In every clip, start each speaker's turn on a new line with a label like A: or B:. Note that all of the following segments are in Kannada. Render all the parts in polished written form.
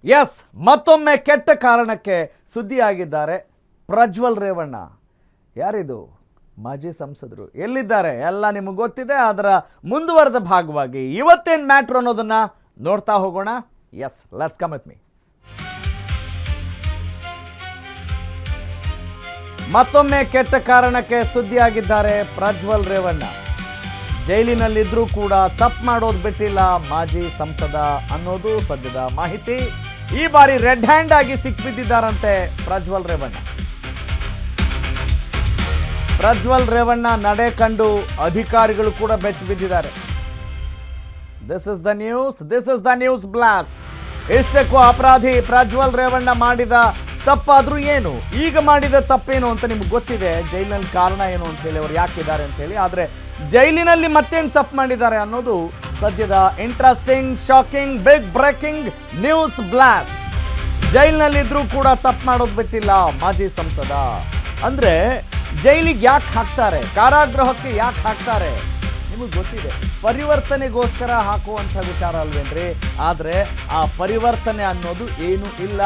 A: ಎಸ್, ಮತ್ತೊಮ್ಮೆ ಕೆಟ್ಟ ಕಾರಣಕ್ಕೆ ಸುದ್ದಿಯಾಗಿದ್ದಾರೆ ಪ್ರಜ್ವಲ್ ರೇವಣ್ಣ. ಯಾರಿದು? ಮಾಜಿ ಸಂಸದರು. ಎಲ್ಲಿದ್ದಾರೆ ಎಲ್ಲ ನಿಮಗೆ ಗೊತ್ತಿದೆ. ಅದರ ಮುಂದುವರೆದ ಭಾಗವಾಗಿ ಇವತ್ತೇನು ಮ್ಯಾಟ್ರ್ ಅನ್ನೋದನ್ನ ನೋಡ್ತಾ ಹೋಗೋಣ. Yes, let's come with me. ಮತ್ತೊಮ್ಮೆ ಕೆಟ್ಟ ಕಾರಣಕ್ಕೆ ಸುದ್ದಿಯಾಗಿದ್ದಾರೆ ಪ್ರಜ್ವಲ್ ರೇವಣ್ಣ. ಜೈಲಿನಲ್ಲಿದ್ರೂ ಕೂಡ ತಪ್ಪು ಮಾಡೋದು ಬಿಟ್ಟಿಲ್ಲ ಮಾಜಿ ಸಂಸದ ಅನ್ನೋದು ಸದ್ಯದ ಮಾಹಿತಿ. ಈ ಬಾರಿ ರೆಡ್ ಹ್ಯಾಂಡ್ ಆಗಿ ಸಿಕ್ಬಿದ್ದಿದ್ದಾರಂತೆ ಪ್ರಜ್ವಲ್ ರೇವಣ್ಣ. ಪ್ರಜ್ವಲ್ ರೇವಣ್ಣ ನಡೆ ಕಂಡು ಅಧಿಕಾರಿಗಳು ಕೂಡ ಬೆಚ್ಚ ಬಿದ್ದಿದ್ದಾರೆ. This is the news blast. ಇಷ್ಟಕ್ಕೂ ಅಪರಾಧಿ ಪ್ರಜ್ವಲ್ ರೇವಣ್ಣ ಮಾಡಿದ ತಪ್ಪಾದ್ರೂ ಏನು, ಈಗ ಮಾಡಿದ ತಪ್ಪೇನು ಅಂತ ನಿಮ್ಗೆ ಗೊತ್ತಿದೆ. ಜೈಲಿನಲ್ಲಿ ಕಾರಣ ಏನು ಅಂತ ಹೇಳಿ, ಅವ್ರು ಯಾಕಿದ್ದಾರೆ ಅಂತ ಹೇಳಿ. ಆದರೆ ಜೈಲಿನಲ್ಲಿ ಮತ್ತೇನು ತಪ್ಪು ಮಾಡಿದ್ದಾರೆ ಅನ್ನೋದು ಸದ್ಯದ interesting, shocking, big breaking news blast. ಜೈಲಿನಲ್ಲಿದ್ರೂ ಕೂಡ ತಪ್ಪು ಮಾಡೋದು ಬಿಟ್ಟಿಲ್ಲ ಮಾಜಿ ಸಂಸದ. ಅಂದ್ರೆ ಜೈಲಿಗೆ ಯಾಕೆ ಹಾಕ್ತಾರೆ, ಕಾರಾಗೃಹಕ್ಕೆ ಯಾಕೆ ಹಾಕ್ತಾರೆ ನಿಮಗೆ ಗೊತ್ತಿದೆ. ಪರಿವರ್ತನೆಗೋಸ್ಕರ ಹಾಕುವಂಥ ವಿಚಾರ ಅಲ್ವೇನ್ರಿ. ಆದರೆ ಆ ಪರಿವರ್ತನೆ ಅನ್ನೋದು ಏನೂ ಇಲ್ಲ.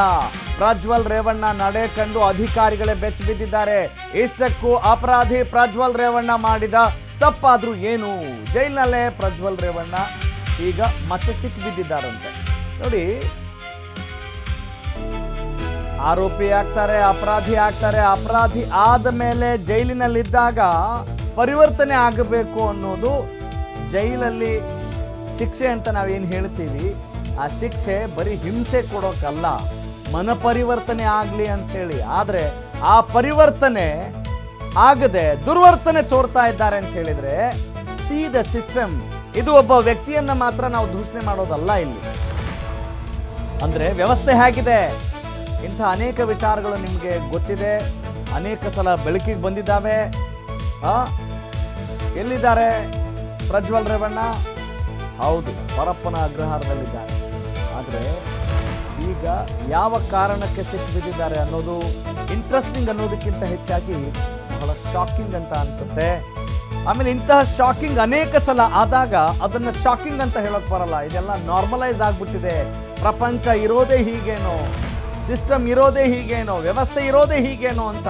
A: ಪ್ರಜ್ವಲ್ ರೇವಣ್ಣ ನಡೆ ಕಂಡು ಅಧಿಕಾರಿಗಳೇ ಬೆಚ್ಚ ಬಿದ್ದಿದ್ದಾರೆ. ಇಷ್ಟಕ್ಕೂ ಅಪರಾಧಿ ಪ್ರಜ್ವಲ್ ರೇವಣ್ಣ ಮಾಡಿದ ತಪ್ಪಾದ್ರೂ ಏನು, ಜೈಲಿನಲ್ಲೇ ಪ್ರಜ್ವಲ್ ರೇವಣ್ಣ ಈಗ ಮತ್ತೆ ಸಿಕ್ಕಿ ಬಿದ್ದಿದ್ದಾರಂತೆ. ನೋಡಿ, ಆರೋಪಿ ಆಗ್ತಾರೆ, ಅಪರಾಧಿ ಆಗ್ತಾರೆ. ಅಪರಾಧಿ ಆದ ಮೇಲೆ ಜೈಲಿನಲ್ಲಿದ್ದಾಗ ಪರಿವರ್ತನೆ ಆಗಬೇಕು ಅನ್ನೋದು ಜೈಲಲ್ಲಿ ಶಿಕ್ಷೆ ಅಂತ ನಾವೇನು ಹೇಳ್ತೀವಿ. ಆ ಶಿಕ್ಷೆ ಬರೀ ಹಿಂಸೆ ಕೊಡೋಕ್ಕಲ್ಲ, ಮನಪರಿವರ್ತನೆ ಆಗಲಿ ಅಂತೇಳಿ. ಆದರೆ ಆ ಪರಿವರ್ತನೆ ಆಗದೆ ದುರ್ವರ್ತನೆ ತೋರ್ತಾ ಇದ್ದಾರೆ ಅಂತ ಹೇಳಿದ್ರೆ ಸಿ ದ ಸಿಸ್ಟಮ್. ಇದು ಒಬ್ಬ ವ್ಯಕ್ತಿಯನ್ನ ಮಾತ್ರ ನಾವು ದೂಷಣೆ ಮಾಡೋದಲ್ಲ ಇಲ್ಲಿ. ಅಂದ್ರೆ ವ್ಯವಸ್ಥೆ ಹೇಗಿದೆ, ಇಂಥ ಅನೇಕ ವಿಚಾರಗಳು ನಿಮಗೆ ಗೊತ್ತಿದೆ, ಅನೇಕ ಸಲ ಬೆಳಕಿಗೆ ಬಂದಿದ್ದಾವೆ. ಎಲ್ಲಿದ್ದಾರೆ ಪ್ರಜ್ವಲ್ ರೇವಣ್ಣ? ಹೌದು, ಪರಪ್ಪನ ಅಗ್ರಹಾರದಲ್ಲಿದ್ದಾರೆ. ಆದರೆ ಈಗ ಯಾವ ಕಾರಣಕ್ಕೆ ಸಿಕ್ಕಿಬಿದ್ದಿದ್ದಾರೆ ಅನ್ನೋದು ಇಂಟ್ರೆಸ್ಟಿಂಗ್ ಅನ್ನೋದಕ್ಕಿಂತ ಹೆಚ್ಚಾಗಿ ಬಹಳ ಶಾಕಿಂಗ್ ಅಂತ ಅನ್ಸುತ್ತೆ. ಆಮೇಲೆ ಇಂತಹ ಶಾಕಿಂಗ್ ಅನೇಕ ಸಲ ಆದಾಗ ಅದನ್ನ ಶಾಕಿಂಗ್ ಅಂತ ಹೇಳೋಕೆ ಬರಲ್ಲ. ಇದೆಲ್ಲ ನಾರ್ಮಲೈಸ್ ಆಗ್ಬಿಟ್ಟಿದೆ. ಪ್ರಪಂಚ ಇರೋದೇ ಹೀಗೇನೋ, ಸಿಸ್ಟಮ್ ಇರೋದೇ ಹೀಗೇನೋ, ವ್ಯವಸ್ಥೆ ಇರೋದೇ ಹೀಗೇನೋ ಅಂತ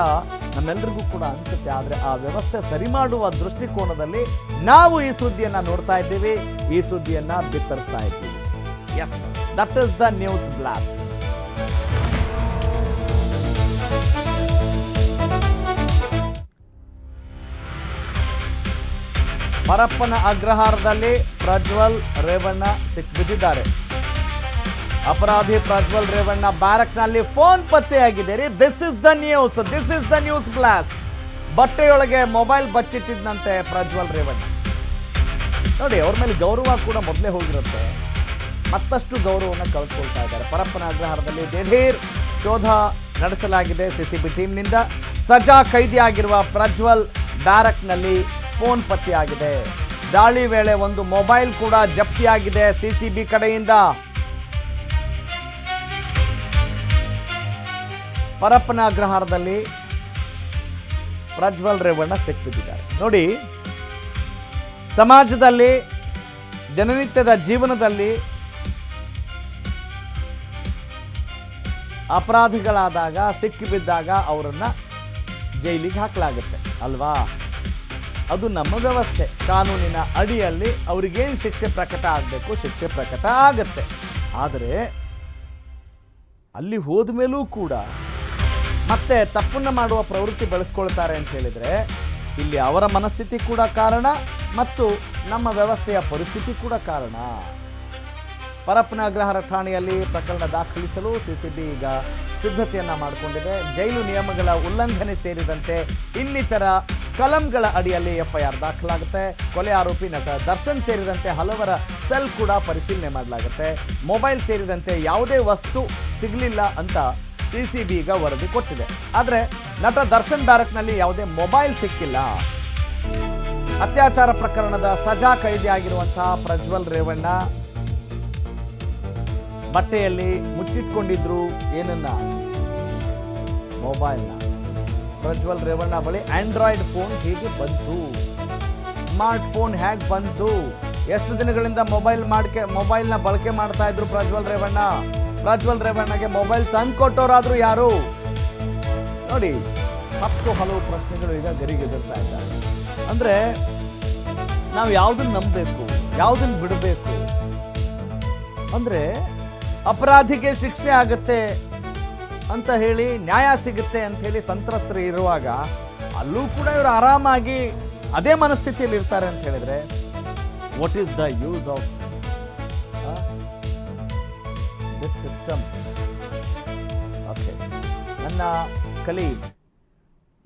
A: ನಮ್ಮೆಲ್ಲರಿಗೂ ಕೂಡ ಅನ್ಸುತ್ತೆ. ಆದರೆ ಆ ವ್ಯವಸ್ಥೆ ಸರಿ ಮಾಡುವ ದೃಷ್ಟಿಕೋನದಲ್ಲಿ ನಾವು ಈ ಸುದ್ದಿಯನ್ನ ನೋಡ್ತಾ ಇದ್ದೀವಿ, ಈ ಸುದ್ದಿಯನ್ನ ಬಿತ್ತರಿಸ್ತಾ ಇದ್ದೀವಿ. Yes, that is the news blast. Parappana ಅಗ್ರಹಾರದಲ್ಲಿ ಪ್ರಜ್ವಲ್ ರೇವಣ್ಣ ಸಿಕ್ಕಿಬಿದ್ದಿದ್ದಾರೆ. ಅಪರಾಧಿ ಪ್ರಜ್ವಲ್ ರೇವಣ್ಣ ಬ್ಯಾರಕ್ನಲ್ಲಿ ಫೋನ್ ಪತ್ತೆಯಾಗಿದೆ ರೀ. This is the news blast. ಬಟ್ಟೆಯೊಳಗೆ ಮೊಬೈಲ್ ಬಚ್ಚಿಟ್ಟಿದ್ದಂತೆ ಪ್ರಜ್ವಲ್ ರೇವಣ್ಣ. ನೋಡಿ, ಅವ್ರ ಮೇಲೆ ಗೌರವ ಕೂಡ ಮೊದಲೇ ಹೋಗಿರುತ್ತೆ, ಮತ್ತಷ್ಟು ಗೌರವವನ್ನು ಕಳೆದುಕೊಳ್ತಾ ಇದ್ದಾರೆ. ಪರಪ್ಪನ ಅಗ್ರಹಾರದಲ್ಲಿ ದಿಢೀರ್ ಶೋಧ ನಡೆಸಲಾಗಿದೆ ಸಿಸಿಬಿ ಟೀಮ್ನಿಂದ. ಸಜಾ ಕೈದಿಯಾಗಿರುವ ಪ್ರಜ್ವಲ್ ಬ್ಯಾರಕ್ನಲ್ಲಿ ಫೋನ್ ಪತ್ತೆಯಾಗಿದೆ. ದಾಳಿ ವೇಳೆ ಒಂದು ಮೊಬೈಲ್ ಕೂಡ ಜಪ್ತಿಯಾಗಿದೆ ಸಿಸಿಬಿ ಕಡೆಯಿಂದ. ಪರಪ್ಪನ ಅಗ್ರಹಾರದಲ್ಲಿ ಪ್ರಜ್ವಲ್ ರೇವಣ್ಣ ಸಿಕ್ಕಿಬಿದ್ದಿದ್ದಾರೆ. ನೋಡಿ, ಸಮಾಜದಲ್ಲಿ ದಿನನಿತ್ಯದ ಜೀವನದಲ್ಲಿ ಅಪರಾಧಿಗಳಾದಾಗ, ಸಿಕ್ಕಿಬಿದ್ದಾಗ ಅವರನ್ನ ಜೈಲಿಗೆ ಹಾಕಲಾಗುತ್ತೆ ಅಲ್ವಾ. ಅದು ನಮ್ಮ ವ್ಯವಸ್ಥೆ. ಕಾನೂನಿನ ಅಡಿಯಲ್ಲಿ ಅವ್ರಿಗೇನು ಶಿಕ್ಷೆ ಪ್ರಕಟ ಆಗಬೇಕು, ಶಿಕ್ಷೆ ಪ್ರಕಟ ಆಗುತ್ತೆ. ಆದರೆ ಅಲ್ಲಿ ಹೋದ ಮೇಲೂ ಕೂಡ ಮತ್ತೆ ತಪ್ಪನ್ನು ಮಾಡುವ ಪ್ರವೃತ್ತಿ ಬೆಳೆಸ್ಕೊಳ್ತಾರೆ ಅಂತ ಹೇಳಿದರೆ ಇಲ್ಲಿ ಅವರ ಮನಸ್ಥಿತಿ ಕೂಡ ಕಾರಣ ಮತ್ತು ನಮ್ಮ ವ್ಯವಸ್ಥೆಯ ಪರಿಸ್ಥಿತಿ ಕೂಡ ಕಾರಣ. ಪರಪ್ಪನ ಅಗ್ರಹಾರ ಠಾಣೆಯಲ್ಲಿ ಪ್ರಕರಣ ದಾಖಲಿಸಲು ಸಿಸಿಬಿ ಈಗ ಸಿದ್ಧತೆಯನ್ನ ಮಾಡಿಕೊಂಡಿದೆ. ಜೈಲು ನಿಯಮಗಳ ಉಲ್ಲಂಘನೆ ಸೇರಿದಂತೆ ಇನ್ನಿತರ ಕಲಂಗಳ ಅಡಿಯಲ್ಲಿ ಎಫ್ಐಆರ್ ದಾಖಲಾಗುತ್ತೆ. ಕೊಲೆ ಆರೋಪಿ ನಟ ದರ್ಶನ್ ಸೇರಿದಂತೆ ಹಲವರ ಸೆಲ್ ಕೂಡ ಪರಿಶೀಲನೆ ಮಾಡಲಾಗುತ್ತೆ. ಮೊಬೈಲ್ ಸೇರಿದಂತೆ ಯಾವುದೇ ವಸ್ತು ಸಿಗಲಿಲ್ಲ ಅಂತ ಸಿಸಿಬಿ ಈಗ ವರದಿ ಕೊಟ್ಟಿದೆ. ಆದರೆ ನಟ ದರ್ಶನ್ ಬ್ಯಾರಕ್ನಲ್ಲಿ ಯಾವುದೇ ಮೊಬೈಲ್ ಸಿಕ್ಕಿಲ್ಲ. ಅತ್ಯಾಚಾರ ಪ್ರಕರಣದ ಸಜಾ ಕೈದಿಯಾಗಿರುವಂತಹ ಪ್ರಜ್ವಲ್ ರೇವಣ್ಣ ಬಟ್ಟೆಯಲ್ಲಿ ಮುಚ್ಚಿಟ್ಕೊಂಡಿದ್ರು ಏನನ್ನ? ಮೊಬೈಲ್ನ. ಪ್ರಜ್ವಲ್ ರೇವಣ್ಣ ಬಳಿ ಆಂಡ್ರಾಯ್ಡ್ ಫೋನ್ ಹೇಗೆ ಬಂತು, ಸ್ಮಾರ್ಟ್ ಫೋನ್ ಹೇಗೆ ಬಂತು, ಎಷ್ಟು ದಿನಗಳಿಂದ ಮೊಬೈಲ್ನ ಬಳಕೆ ಮಾಡ್ತಾ ಇದ್ರು ಪ್ರಜ್ವಲ್ ರೇವಣ್ಣ, ಪ್ರಜ್ವಲ್ ರೇವಣ್ಣಗೆ ಮೊಬೈಲ್ ತಂದು ಕೊಟ್ಟವರಾದ್ರೂ ಯಾರು? ನೋಡಿ, ಹಲವು ಪ್ರಶ್ನೆಗಳು ಈಗ ಗರಿಗೆದರ್ತಾ ಇದ್ದಾರೆ. ಅಂದ್ರೆ ನಾವು ಯಾವುದನ್ನು ನಂಬಬೇಕು, ಯಾವುದನ್ನು ಬಿಡಬೇಕು? ಅಂದ್ರೆ ಅಪರಾಧಿಗೆ ಶಿಕ್ಷೆ ಆಗುತ್ತೆ ಅಂತ ಹೇಳಿ, ನ್ಯಾಯ ಸಿಗುತ್ತೆ ಅಂತ ಹೇಳಿ ಸಂತ್ರಸ್ತರು ಇರುವಾಗ ಅಲ್ಲೂ ಕೂಡ ಇವರು ಆರಾಮಾಗಿ ಅದೇ ಮನಸ್ಥಿತಿಯಲ್ಲಿ ಇರ್ತಾರೆ ಅಂತ ಹೇಳಿದ್ರೆ what is the use of this system? Okay, ನನ್ನ ಕಲೀಗ್,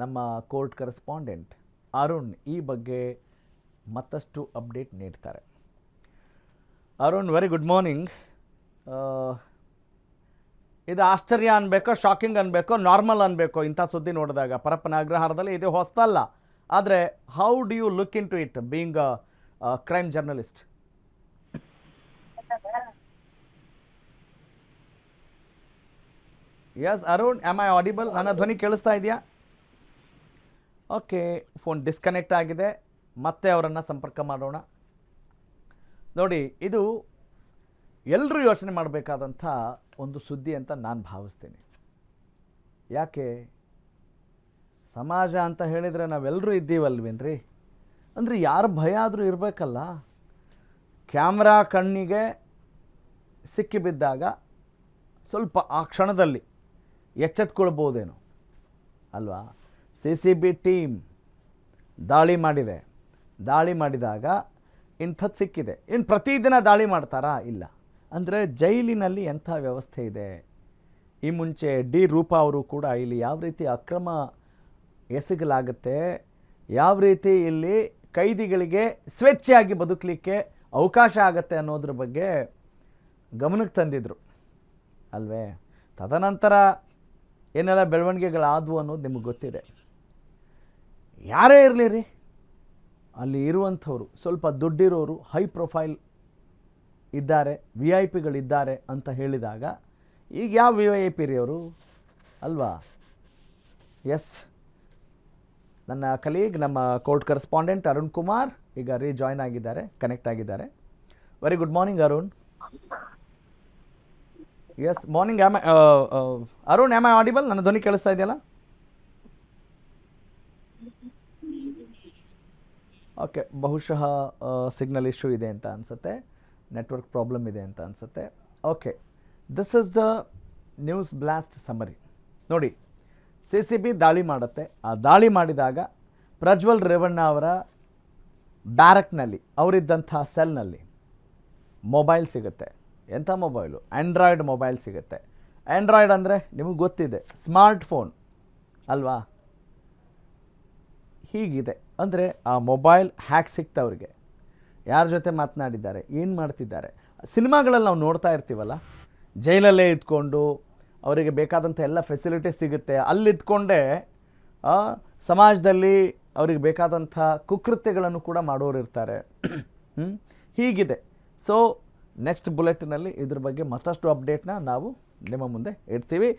A: ನಮ್ಮ ಕೋರ್ಟ್ ಕರೆಸ್ಪಾಂಡೆಂಟ್ ಅರುಣ್ ಈ ಬಗ್ಗೆ ಮತ್ತಷ್ಟು ಅಪ್ಡೇಟ್ ನೀಡ್ತಾರೆ. Arun, very good morning. ಇದು ಆಶ್ಚರ್ಯ ಅನ್ಬೇಕೋ, ಶಾಕಿಂಗ್ ಅನ್ಬೇಕೋ, ನಾರ್ಮಲ್ ಅನ್ಬೇಕೋ ಇಂಥ ಸುದ್ದಿ ನೋಡಿದಾಗ? ಪರಪ್ಪನ ಅಗ್ರಹಾರದಲ್ಲಿ ಇದು ಹೊಸದಲ್ಲ, ಆದರೆ how do you look in to it being a crime journalist? Yes Arun, am I audible? ನನ್ನ ಧ್ವನಿ ಕೇಳಿಸ್ತಾ ಇದೆಯಾ? ಓಕೆ, ಫೋನ್ ಡಿಸ್ಕನೆಕ್ಟ್ ಆಗಿದೆ, ಮತ್ತೆ ಅವರನ್ನು ಸಂಪರ್ಕ ಮಾಡೋಣ. ನೋಡಿ, ಇದು ಎಲ್ಲರೂ ಯೋಚನೆ ಮಾಡಬೇಕಾದಂಥ ಒಂದು ಸುದ್ದಿ ಅಂತ ನಾನು ಭಾವಿಸ್ತೀನಿ. ಯಾಕೆ? ಸಮಾಜ ಅಂತ ಹೇಳಿದರೆ ನಾವೆಲ್ಲರೂ ಇದ್ದೀವಲ್ವೇನ್ರಿ? ಅಂದರೆ ಯಾರ ಭಯ ಆದರೂ ಇರಬೇಕಲ್ಲ. ಕ್ಯಾಮ್ರಾ ಕಣ್ಣಿಗೆ ಸಿಕ್ಕಿಬಿದ್ದಾಗ ಸ್ವಲ್ಪ ಆ ಕ್ಷಣದಲ್ಲಿ ಎಚ್ಚೆತ್ಕೊಳ್ಬೋದೇನೋ ಅಲ್ವಾ? CCB ಟೀಮ್ ದಾಳಿ ಮಾಡಿದೆ. ದಾಳಿ ಮಾಡಿದಾಗ ಇಂಥದ್ದು ಸಿಕ್ಕಿದೆ. ಇನ್ನು ಪ್ರತಿದಿನ ದಾಳಿ ಮಾಡ್ತಾರಾ? ಇಲ್ಲ. ಅಂದರೆ ಜೈಲಿನಲ್ಲಿ ಎಂಥ ವ್ಯವಸ್ಥೆ ಇದೆ? ಈ ಮುಂಚೆ ಡಿ ರೂಪಾ ಅವರು ಕೂಡ ಇಲ್ಲಿ ಯಾವ ರೀತಿ ಅಕ್ರಮ ಎಸಗಲಾಗುತ್ತೆ, ಯಾವ ರೀತಿ ಇಲ್ಲಿ ಕೈದಿಗಳಿಗೆ ಸ್ವೇಚ್ಛೆಯಾಗಿ ಬದುಕಲಿಕ್ಕೆ ಅವಕಾಶ ಆಗುತ್ತೆ ಅನ್ನೋದ್ರ ಬಗ್ಗೆ ಗಮನಕ್ಕೆ ತಂದಿದ್ರು ಅಲ್ವೇ? ತದನಂತರ ಏನೆಲ್ಲ ಬೆಳವಣಿಗೆಗಳಾದವು ಅನ್ನೋದು ನಿಮಗೆ ಗೊತ್ತಿದೆ. ಯಾರೇ ಇರಲಿ ರೀ, ಅಲ್ಲಿ ಇರುವಂಥವ್ರು ಸ್ವಲ್ಪ ದುಡ್ಡಿರೋರು, ಹೈ ಪ್ರೊಫೈಲ್ ಇದ್ದಾರೆ, VIP ಗಳಿದ್ದಾರೆ ಅಂತ ಹೇಳಿದಾಗ ಈಗ ಯಾವ VIP ರೀ ಅವರು ಅಲ್ವಾ? ಎಸ್, ನನ್ನ ಕಲೀಗ್, ನಮ್ಮ ಕೋರ್ಟ್ ಕರೆಸ್ಪಾಂಡೆಂಟ್ ಅರುಣ್ ಕುಮಾರ್ ಈಗ ಜಾಯ್ನ್ ಆಗಿದ್ದಾರೆ, ಕನೆಕ್ಟ್ ಆಗಿದ್ದಾರೆ. Very good morning Arun. Yes morning. Arun, am I audible? ನನ್ನ ಧ್ವನಿ ಕೇಳಿಸ್ತಾ ಇದೆಯಲ್ಲ? ಓಕೆ, ಬಹುಶಃ ಸಿಗ್ನಲ್ ಇಶ್ಯೂ ಇದೆ ಅಂತ ಅನಿಸುತ್ತೆ, ನೆಟ್ವರ್ಕ್ ಪ್ರಾಬ್ಲಮ್ ಇದೆ ಅಂತ ಅನಿಸುತ್ತೆ. Okay, this is the news blast summary. ನೋಡಿ, CCB ದಾಳಿ ಮಾಡುತ್ತೆ. ಆ ದಾಳಿ ಮಾಡಿದಾಗ ಪ್ರಜ್ವಲ್ ರೇವಣ್ಣ ಅವರ ಬ್ಯಾರಕ್ನಲ್ಲಿ, ಅವರಿದ್ದಂಥ ಸೆಲ್ನಲ್ಲಿ ಮೊಬೈಲ್ ಸಿಗುತ್ತೆ. ಎಂಥ ಮೊಬೈಲು? ಆ್ಯಂಡ್ರಾಯ್ಡ್ ಮೊಬೈಲ್ ಸಿಗುತ್ತೆ. ಆ್ಯಂಡ್ರಾಯ್ಡ್ ಅಂದರೆ ನಿಮಗೆ ಗೊತ್ತಿದೆ, ಸ್ಮಾರ್ಟ್ ಫೋನ್ ಅಲ್ವಾ? ಹೀಗಿದೆ. ಅಂದರೆ ಆ ಮೊಬೈಲ್ ಹ್ಯಾಕ್ ಸಿಕ್ತವ್ರಿಗೆ, ಯಾರ ಜೊತೆ ಮಾತನಾಡಿದ್ದಾರೆ, ಏನು ಮಾಡ್ತಿದ್ದಾರೆ? ಸಿನಿಮಾಗಳಲ್ಲಿ ನಾವು ನೋಡ್ತಾ ಇರ್ತೀವಲ್ಲ, ಜೈಲಲ್ಲೇ ಇದ್ಕೊಂಡು ಅವರಿಗೆ ಬೇಕಾದಂಥ ಎಲ್ಲ ಫೆಸಿಲಿಟೀಸ್ ಸಿಗುತ್ತೆ, ಅಲ್ಲಿದ್ಕೊಂಡೇ ಸಮಾಜದಲ್ಲಿ ಅವ್ರಿಗೆ ಬೇಕಾದಂಥ ಕುಕೃತ್ಯಗಳನ್ನು ಕೂಡ ಮಾಡೋರು ಇರ್ತಾರೆ. ಹೀಗಿದೆ. ಸೊ ನೆಕ್ಸ್ಟ್ ಬುಲೆಟಿನಲ್ಲಿ ಇದ್ರ ಬಗ್ಗೆ ಮತ್ತಷ್ಟು ಅಪ್ಡೇಟ್ನ ನಾವು ನಿಮ್ಮ ಮುಂದೆ ಇಡ್ತೀವಿ.